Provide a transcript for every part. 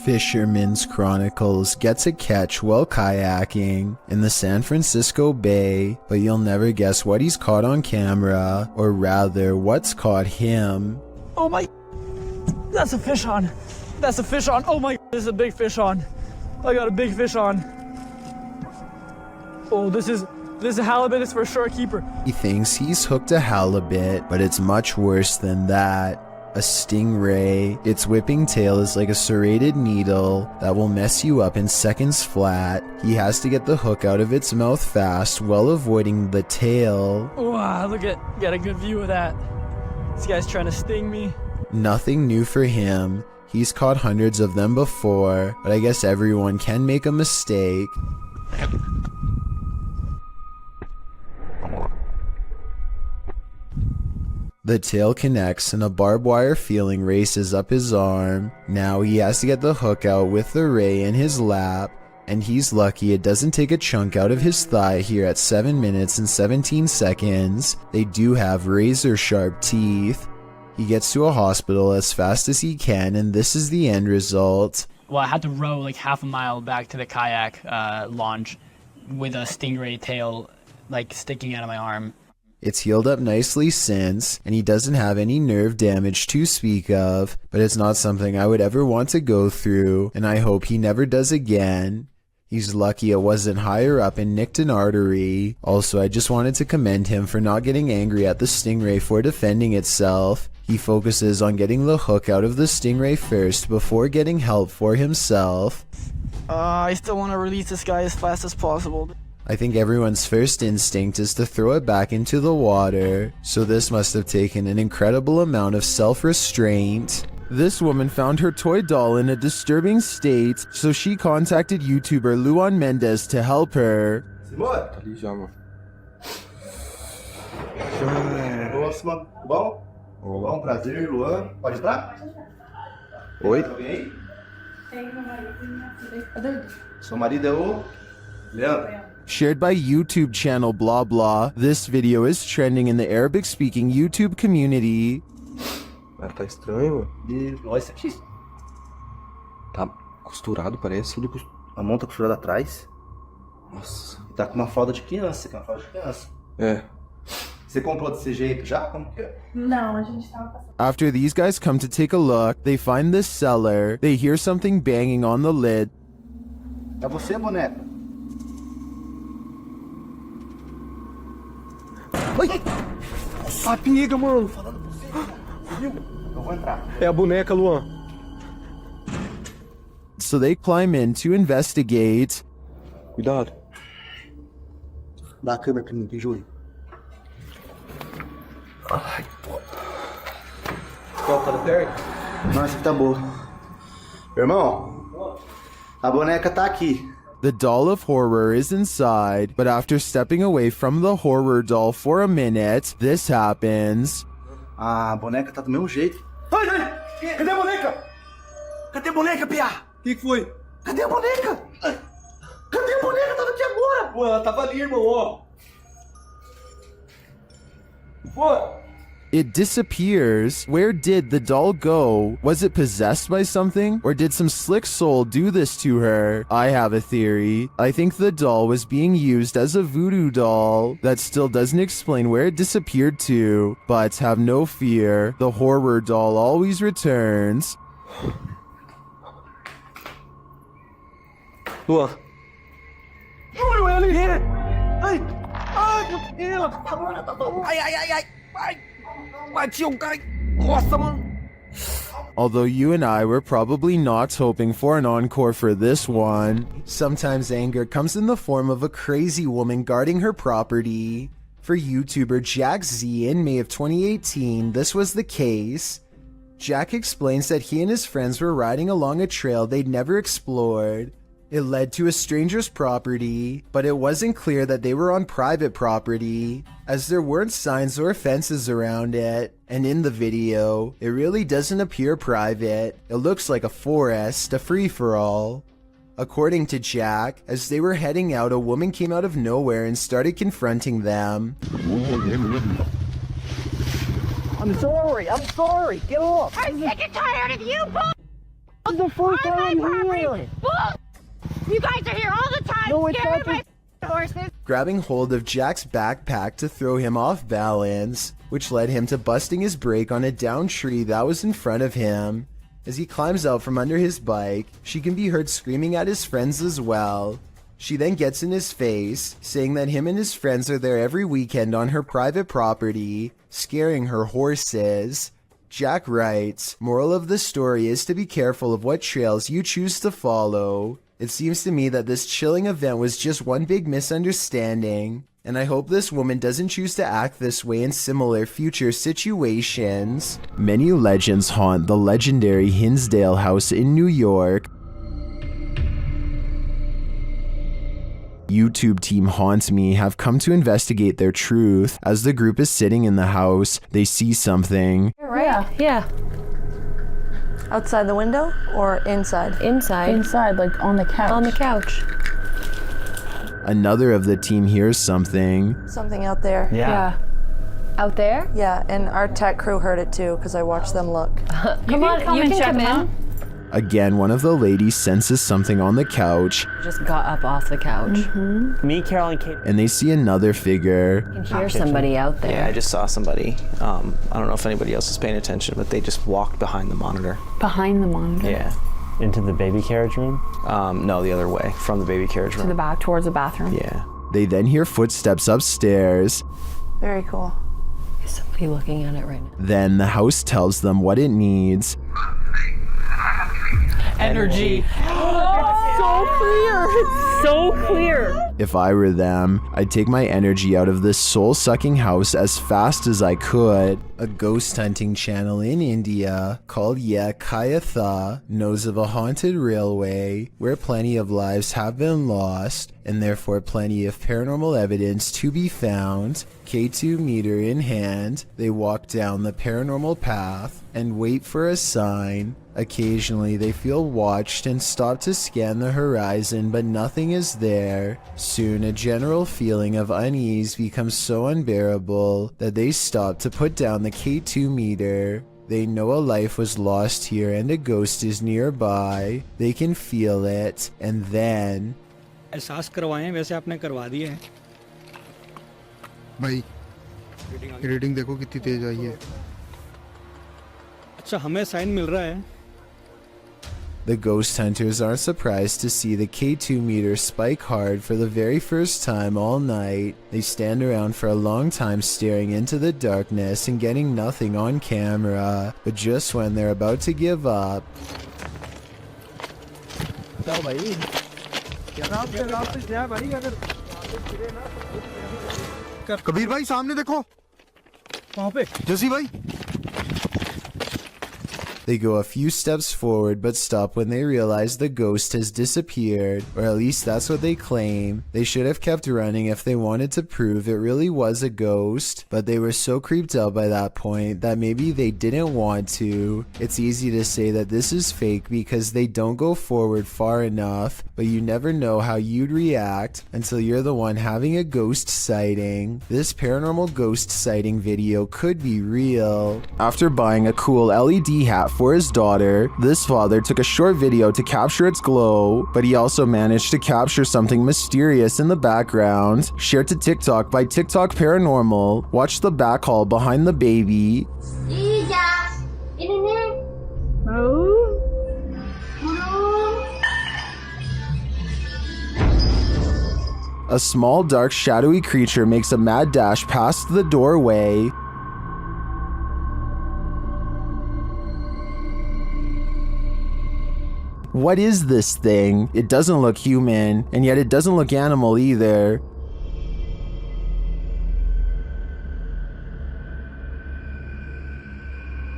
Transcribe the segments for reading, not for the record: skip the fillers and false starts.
Fisherman's Chronicles gets a catch while kayaking in the San Francisco Bay, but you'll never guess what he's caught on camera, or rather, what's caught him. Oh my, that's a fish on. That's a fish on. Oh my, this is a big fish on. I got a big fish on. Oh, this is a halibut, it's for sure a keeper. He thinks he's hooked a halibut, but it's much worse than that. A stingray. Its whipping tail is like a serrated needle that will mess you up in seconds flat. He has to get the hook out of its mouth fast while avoiding the tail. Wow, get a good view of that. This guy's trying to sting me. Nothing new for him. He's caught hundreds of them before, but I guess everyone can make a mistake. The tail connects and a barbed wire feeling races up his arm. Now he has to get the hook out with the ray in his lap, and he's lucky it doesn't take a chunk out of his thigh here at 7 minutes and 17 seconds. They do have razor sharp teeth. He gets to a hospital as fast as he can, and this is the end result. Well, I had to row like half a mile back to the kayak launch with a stingray tail like sticking out of my arm. It's healed up nicely since, and he doesn't have any nerve damage to speak of, but it's not something I would ever want to go through, and I hope he never does again. He's lucky it wasn't higher up and nicked an artery. Also, I just wanted to commend him for not getting angry at the stingray for defending itself. He focuses on getting the hook out of the stingray first before getting help for himself. I still want to release this guy as fast as possible. I think everyone's first instinct is to throw it back into the water, so this must have taken an incredible amount of self-restraint. This woman found her toy doll in a disturbing state, so she contacted YouTuber Luan Mendez to help her. Bom, prazer, Luan. Pode entrar? Oi? Alguém aí? Seu marido é o Leandro. Shared by YouTube channel blah blah, this video is trending in the Arabic-speaking YouTube community. Tá estranho, mano. Olha isso aqui. Tá costurado, parece. A mão tá costurada atrás. Nossa. E tá com uma fralda de criança. Com uma fralda de criança. É. Você comprou desse jeito já? Como que é? Não, a gente tava passando. After these guys come to take a look, they find the cellar. They hear something banging on the lid. É você, boneca? Ai! A pinga, mano! Falando pra você, viu? Eu vou entrar. É a boneca, Luan. So they climb in to investigate. Cuidado. Dá a câmera pra mim, Júlio. Ai, pô. Qual tá perto? Nossa, que tá boa. Irmão, a boneca tá aqui. The doll of horror is inside, but after stepping away from the horror doll for a minute, this happens. A boneca tá do mesmo jeito. Ai, ai! Cadê a boneca? Cadê a boneca, Pia? O que foi? Cadê a boneca? Cadê a boneca? Tava aqui agora! Pô, ela tava ali, irmão, ó. Pô! It disappears. Where did the doll go? Was it possessed by something? Or did some slick soul do this to her? I have a theory. I think the doll was being used as a voodoo doll. That still doesn't explain where it disappeared to. But have no fear. The horror doll always returns. Luan. Júlio, é ali! Ai! Ai, meu Deus! Ai, ai, ai, ai! Ai! Bati um cara! Nossa, mano! Although you and I were probably not hoping for an encore for this one. Sometimes anger comes in the form of a crazy woman guarding her property. For YouTuber Jack Z in May of 2018, this was the case. Jack explains that he and his friends were riding along a trail they'd never explored. It led to a stranger's property, but it wasn't clear that they were on private property, as there weren't signs or fences around it. And in the video, it really doesn't appear private. It looks like a forest, a free-for-all. According to Jack, as they were heading out, a woman came out of nowhere and started confronting them. I'm sorry, get off! I'm sick and tired of you, boy! This is the first time I'm here. You guys are here all the time. No, it's not my horses. Grabbing hold of Jack's backpack to throw him off balance, which led him to busting his brake on a downed tree that was in front of him. As he climbs out from under his bike, she can be heard screaming at his friends as well. She then gets in his face, saying that him and his friends are there every weekend on her private property, scaring her horses. Jack writes, "Moral of the story is to be careful of what trails you choose to follow. It seems to me that this chilling event was just one big misunderstanding, and I hope this woman doesn't choose to act this way in similar future situations." Many legends haunt the legendary Hinsdale House in New York. YouTube team Haunt Me have come to investigate their truth. As the group is sitting in the house, they see something. Right? Yeah. Outside the window or inside? Inside. Inside, like on the couch. On the couch. Another of the team hears something. Something out there. Yeah. Out there? Yeah, and our tech crew heard it too because I watched them look. Come on, you can come in. Again, one of the ladies senses something on the couch. Just got up off the couch. Me, Carol, and Kate. And they see another figure. You can hear somebody out there. Yeah, I just saw somebody. I don't know if anybody else is paying attention, but they just walked behind the monitor. Behind the monitor. Yeah. Into the baby carriage room? No, the other way, from the baby carriage room. To the back, towards the bathroom. Yeah. They then hear footsteps upstairs. Very cool. Is somebody looking at it right now? Then the house tells them what it needs. Energy. So clear. It's so clear. If I were them, I'd take my energy out of this soul-sucking house as fast as I could. A ghost hunting channel in India called Kayatha knows of a haunted railway where plenty of lives have been lost and therefore plenty of paranormal evidence to be found. K2 meter in hand, they walk down the paranormal path and wait for a sign. Occasionally they feel watched and stop to scan the horizon, but nothing is there. Soon a general feeling of unease becomes so unbearable that they stop to put down the K2 meter. They know a life was lost here and a ghost is nearby. They can feel it, and then... एहसास करवाएं वैसे आपने करवा दिए हैं भाई reading देखो कितनी तेज आई है अच्छा हमें साइन मिल रहा है The ghost hunters aren't surprised to see the K2 meter spike hard for the very first time all night. They stand around for a long time staring into the darkness and getting nothing on camera. But just when they're about to give up... Kabir भाई सामने देखो वहाँ पे जसी भाई They go a few steps forward but stop when they realize the ghost has disappeared, or at least that's what they claim. They should have kept running if they wanted to prove it really was a ghost, but they were so creeped out by that point that maybe they didn't want to. It's easy to say that this is fake because they don't go forward far enough, but you never know how you'd react until you're the one having a ghost sighting. This paranormal ghost sighting video could be real. After buying a cool LED hat for his daughter, this father took a short video to capture its glow, but he also managed to capture something mysterious in the background. Shared to TikTok by TikTok Paranormal. Watch the back haul behind the baby. A small, dark, shadowy creature makes a mad dash past the doorway. What is this thing? It doesn't look human, and yet it doesn't look animal either.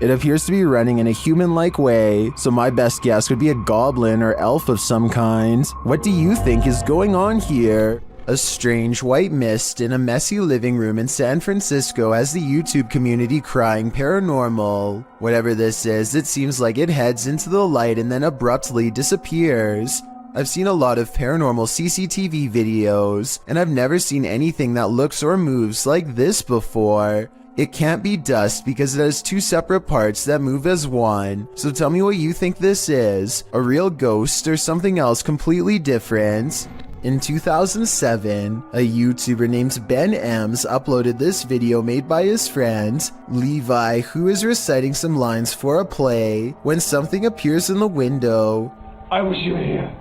It appears to be running in a human-like way, so my best guess would be a goblin or elf of some kind. What do you think is going on here? A strange white mist in a messy living room in San Francisco has the YouTube community crying paranormal. Whatever this is, it seems like it heads into the light and then abruptly disappears. I've seen a lot of paranormal CCTV videos, and I've never seen anything that looks or moves like this before. It can't be dust because it has two separate parts that move as one. So tell me what you think this is, a real ghost or something else completely different. In 2007, a YouTuber named Ben Ems uploaded this video made by his friend, Levi, who is reciting some lines for a play when something appears in the window. I wish you were here.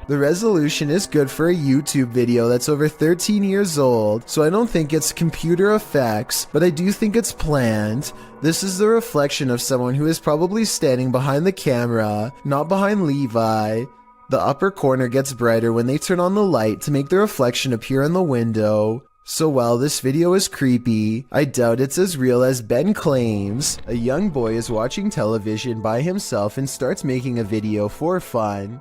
The resolution is good for a YouTube video that's over 13 years old, so I don't think it's computer effects, but I do think it's planned. This is the reflection of someone who is probably standing behind the camera, not behind Levi. The upper corner gets brighter when they turn on the light to make the reflection appear in the window. So while this video is creepy, I doubt it's as real as Ben claims. A young boy is watching television by himself and starts making a video for fun.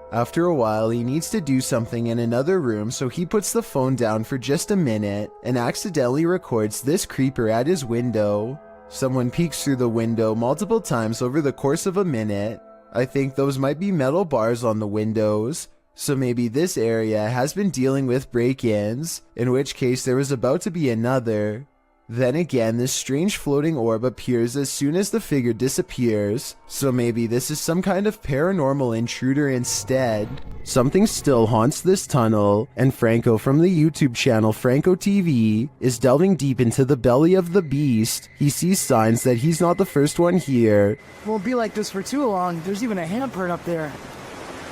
After a while, he needs to do something in another room, so he puts the phone down for just a minute and accidentally records this creeper at his window. Someone peeks through the window multiple times over the course of a minute. I think those might be metal bars on the windows, so maybe this area has been dealing with break-ins, in which case there was about to be another. Then again, this strange floating orb appears as soon as the figure disappears, so maybe this is some kind of paranormal intruder instead. Something still haunts this tunnel, and Franco from the YouTube channel Franco TV is delving deep into the belly of the beast. He sees signs that he's not the first one here. It won't be like this for too long. There's even a handprint up there.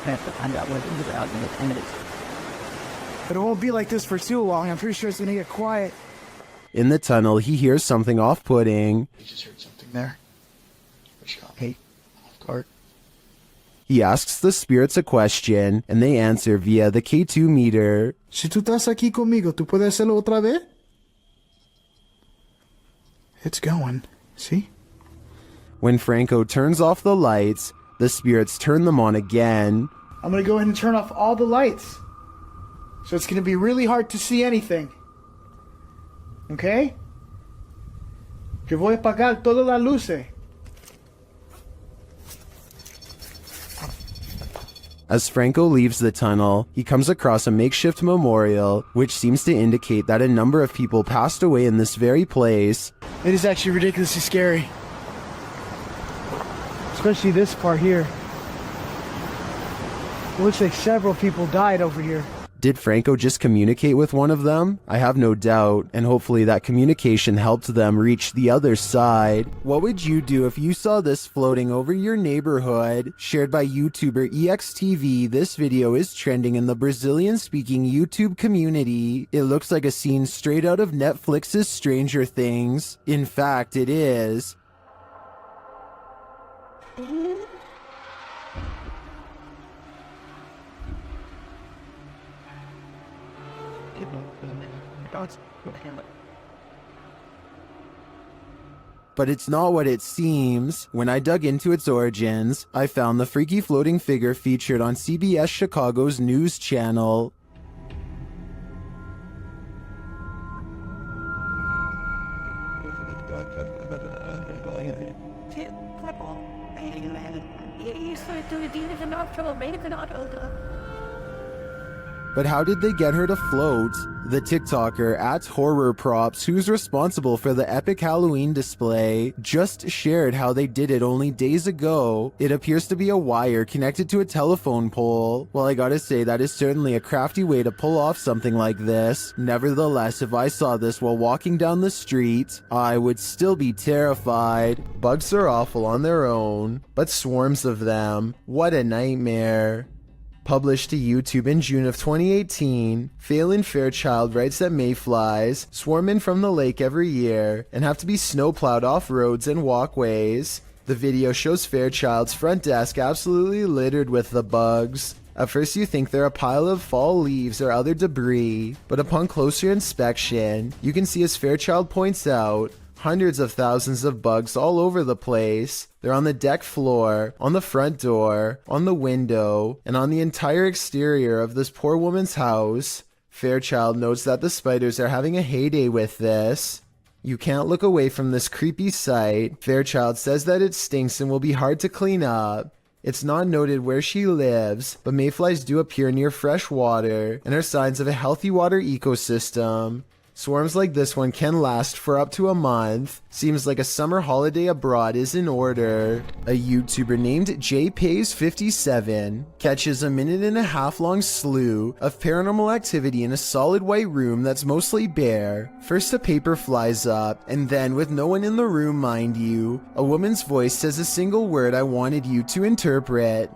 I have to find out what it is out in the minutes. But it won't be like this for too long. I'm pretty sure it's gonna get quiet. In the tunnel, he hears something off-putting. You just heard something there. Hey, off guard. He asks the spirits a question, and they answer via the K2 meter. Si tú estás aquí conmigo, ¿tú puedes hacerlo otra vez? It's going. See? When Franco turns off the lights, the spirits turn them on again. I'm gonna go ahead and turn off all the lights. So it's gonna be really hard to see anything. Okay? Yo voy a apagar todas las luces. As Franco leaves the tunnel, he comes across a makeshift memorial, which seems to indicate that a number of people passed away in this very place. It is actually ridiculously scary. Especially this part here. It looks like several people died over here. Did Franco just communicate with one of them? I have no doubt, and hopefully that communication helped them reach the other side. What would you do if you saw this floating over your neighborhood? Shared by YouTuber EXTV, this video is trending in the Brazilian-speaking YouTube community. It looks like a scene straight out of Netflix's Stranger Things. In fact, it is. But it's not what it seems. When I dug into its origins, I found the freaky floating figure featured on CBS Chicago's news channel. But how did they get her to float? The TikToker @HorrorProps, who's responsible for the epic Halloween display, just shared how they did it only days ago. It appears to be a wire connected to a telephone pole. Well, I gotta say, that is certainly a crafty way to pull off something like this. Nevertheless, if I saw this while walking down the street, I would still be terrified. Bugs are awful on their own, but swarms of them, what a nightmare. Published to YouTube in June of 2018, Phelan Fairchild writes that mayflies swarm in from the lake every year and have to be snowplowed off roads and walkways. The video shows Fairchild's front desk absolutely littered with the bugs. At first you think they're a pile of fall leaves or other debris, but upon closer inspection, you can see, as Fairchild points out, hundreds of thousands of bugs all over the place. They're on the deck floor, on the front door, on the window, and on the entire exterior of this poor woman's house. Fairchild notes that the spiders are having a heyday with this. You can't look away from this creepy sight. Fairchild says that it stinks and will be hard to clean up. It's not noted where she lives, but mayflies do appear near fresh water and are signs of a healthy water ecosystem. Swarms like this one can last for up to a month. Seems like a summer holiday abroad is in order. A YouTuber named JPays57 catches a 1.5-minute long slew of paranormal activity in a solid white room that's mostly bare. First a paper flies up, and then, with no one in the room mind you, a woman's voice says a single word I wanted you to interpret.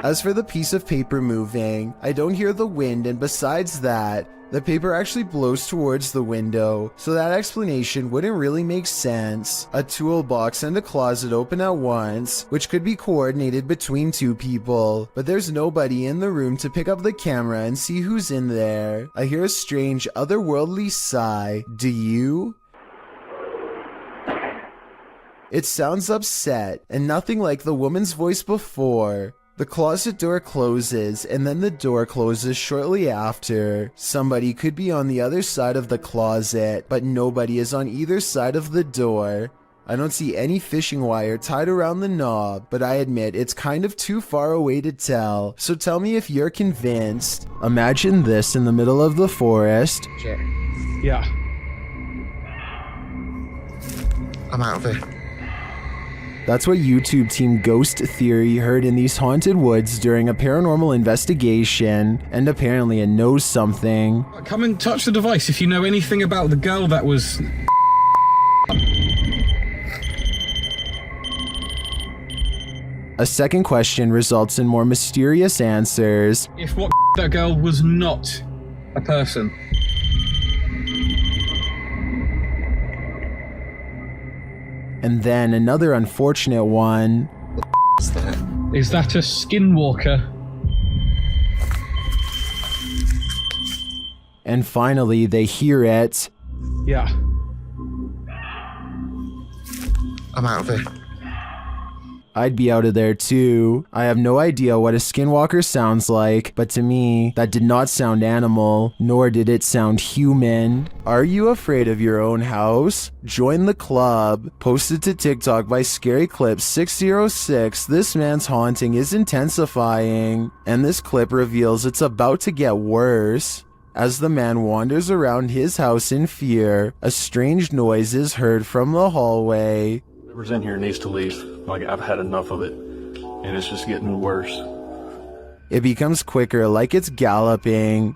As for the piece of paper moving, I don't hear the wind, and besides that, the paper actually blows towards the window, so that explanation wouldn't really make sense. A toolbox and a closet open at once, which could be coordinated between two people, but there's nobody in the room to pick up the camera and see who's in there. I hear a strange, otherworldly sigh. Do you? It sounds upset, and nothing like the woman's voice before. The closet door closes, and then the door closes shortly after. Somebody could be on the other side of the closet, but nobody is on either side of the door. I don't see any fishing wire tied around the knob, but I admit it's kind of too far away to tell, so tell me if you're convinced. Imagine this in the middle of the forest. Yeah. I'm out of here. That's what YouTube team Ghost Theory heard in these haunted woods during a paranormal investigation, and apparently it knows something. Come and touch the device if you know anything about the girl that was... A second question results in more mysterious answers. If what that girl was not a person. And then another unfortunate one. Is that a skinwalker? And finally, they hear it. Yeah. I'm out of here. I'd be out of there too. I have no idea what a skinwalker sounds like, but to me, that did not sound animal, nor did it sound human. Are you afraid of your own house? Join the club. Posted to TikTok by Scary Clip 606, this man's haunting is intensifying, and this clip reveals it's about to get worse. As the man wanders around his house in fear, a strange noise is heard from the hallway. Whoever's in here needs to leave. Like, I've had enough of it, and it's just getting worse. It becomes quicker, like it's galloping.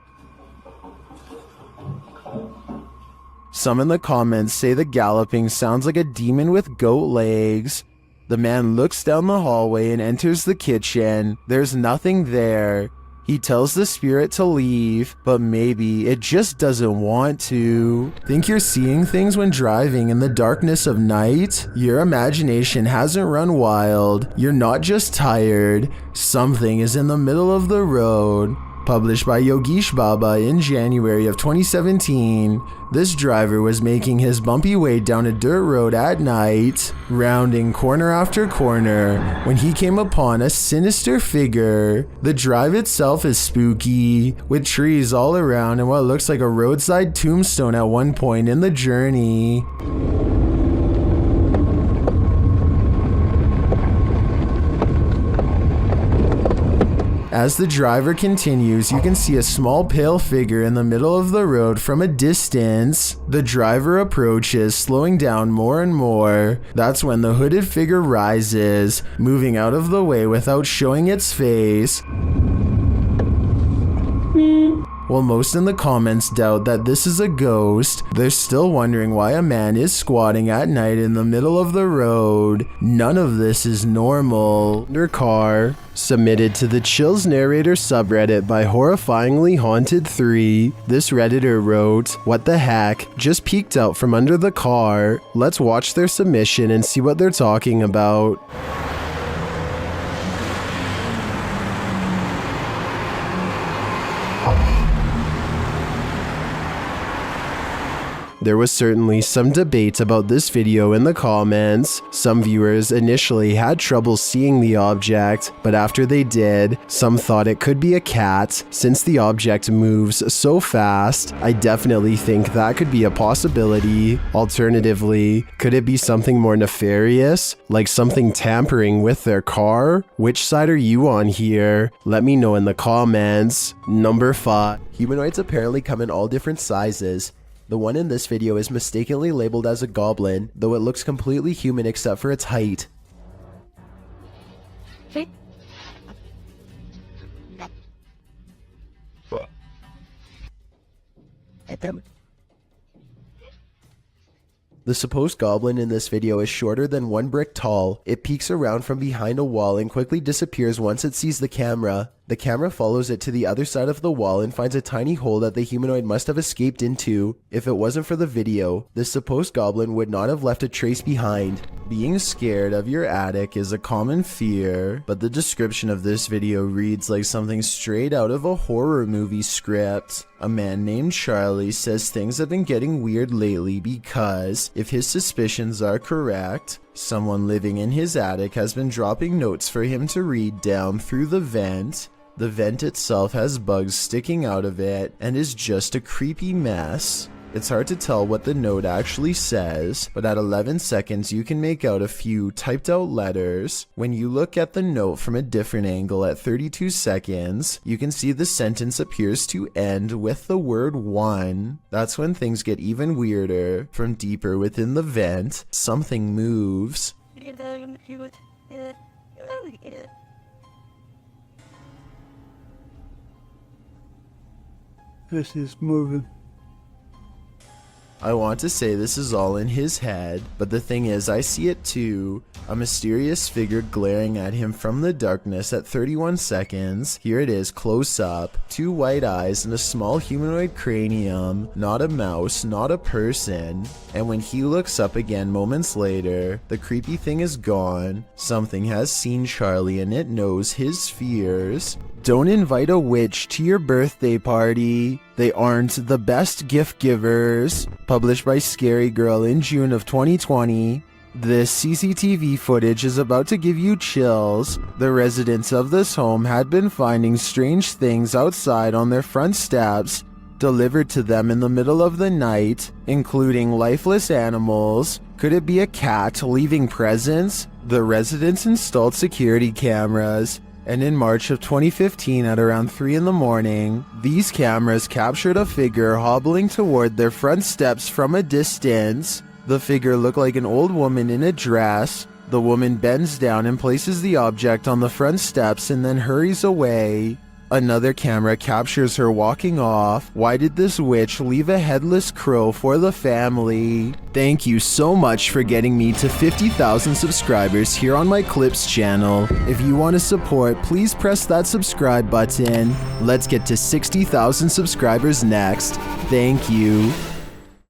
Some in the comments say the galloping sounds like a demon with goat legs. The man looks down the hallway and enters the kitchen. There's nothing there. He tells the spirit to leave, but maybe it just doesn't want to. Think you're seeing things when driving in the darkness of night? Your imagination hasn't run wild. You're not just tired. Something is in the middle of the road. Published by Yogesh Baba in January of 2017, this driver was making his bumpy way down a dirt road at night, rounding corner after corner, when he came upon a sinister figure. The drive itself is spooky, with trees all around and what looks like a roadside tombstone at one point in the journey. As the driver continues, you can see a small pale figure in the middle of the road from a distance. The driver approaches, slowing down more and more. That's when the hooded figure rises, moving out of the way without showing its face. While most in the comments doubt that this is a ghost, they're still wondering why a man is squatting at night in the middle of the road. None of this is normal. Their car. Submitted to the Chills Narrator subreddit by Horrifyingly Haunted 3, this redditor wrote, "What the heck? Just peeked out from under the car. Let's watch their submission and see what they're talking about." There was certainly some debate about this video in the comments. Some viewers initially had trouble seeing the object, but after they did, some thought it could be a cat. Since the object moves so fast, I definitely think that could be a possibility. Alternatively, could it be something more nefarious, like something tampering with their car? Which side are you on here? Let me know in the comments. Number 5. Humanoids apparently come in all different sizes. The one in this video is mistakenly labeled as a goblin, though it looks completely human except for its height. The supposed goblin in this video is shorter than 1 brick tall. It peeks around from behind a wall and quickly disappears once it sees the camera. The camera follows it to the other side of the wall and finds a tiny hole that the humanoid must have escaped into. If it wasn't for the video, this supposed goblin would not have left a trace behind. Being scared of your attic is a common fear, but the description of this video reads like something straight out of a horror movie script. A man named Charlie says things have been getting weird lately because, if his suspicions are correct, someone living in his attic has been dropping notes for him to read down through the vent. The vent itself has bugs sticking out of it and is just a creepy mess. It's hard to tell what the note actually says, but at 11 seconds you can make out a few typed out letters. When you look at the note from a different angle at 32 seconds, you can see the sentence appears to end with the word 1. That's when things get even weirder. From deeper within the vent, something moves. This is moving. I want to say this is all in his head, but the thing is I see it too. A mysterious figure glaring at him from the darkness at 31 seconds. Here it is close up. 2 white eyes and a small humanoid cranium. Not a mouse, not a person. And when he looks up again moments later, the creepy thing is gone. Something has seen Charlie and it knows his fears. Don't invite a witch to your birthday party. They aren't the best gift givers. Published by Scary Girl in June of 2020. This CCTV footage is about to give you chills. The residents of this home had been finding strange things outside on their front steps, delivered to them in the middle of the night, including lifeless animals. Could it be a cat leaving presents? The residents installed security cameras, and in March of 2015 at around 3 in the morning, these cameras captured a figure hobbling toward their front steps from a distance. The figure looked like an old woman in a dress. The woman bends down and places the object on the front steps and then hurries away. Another camera captures her walking off. Why did this witch leave a headless crow for the family? Thank you so much for getting me to 50,000 subscribers here on my Clips channel. If you want to support, please press that subscribe button. Let's get to 60,000 subscribers next. Thank you.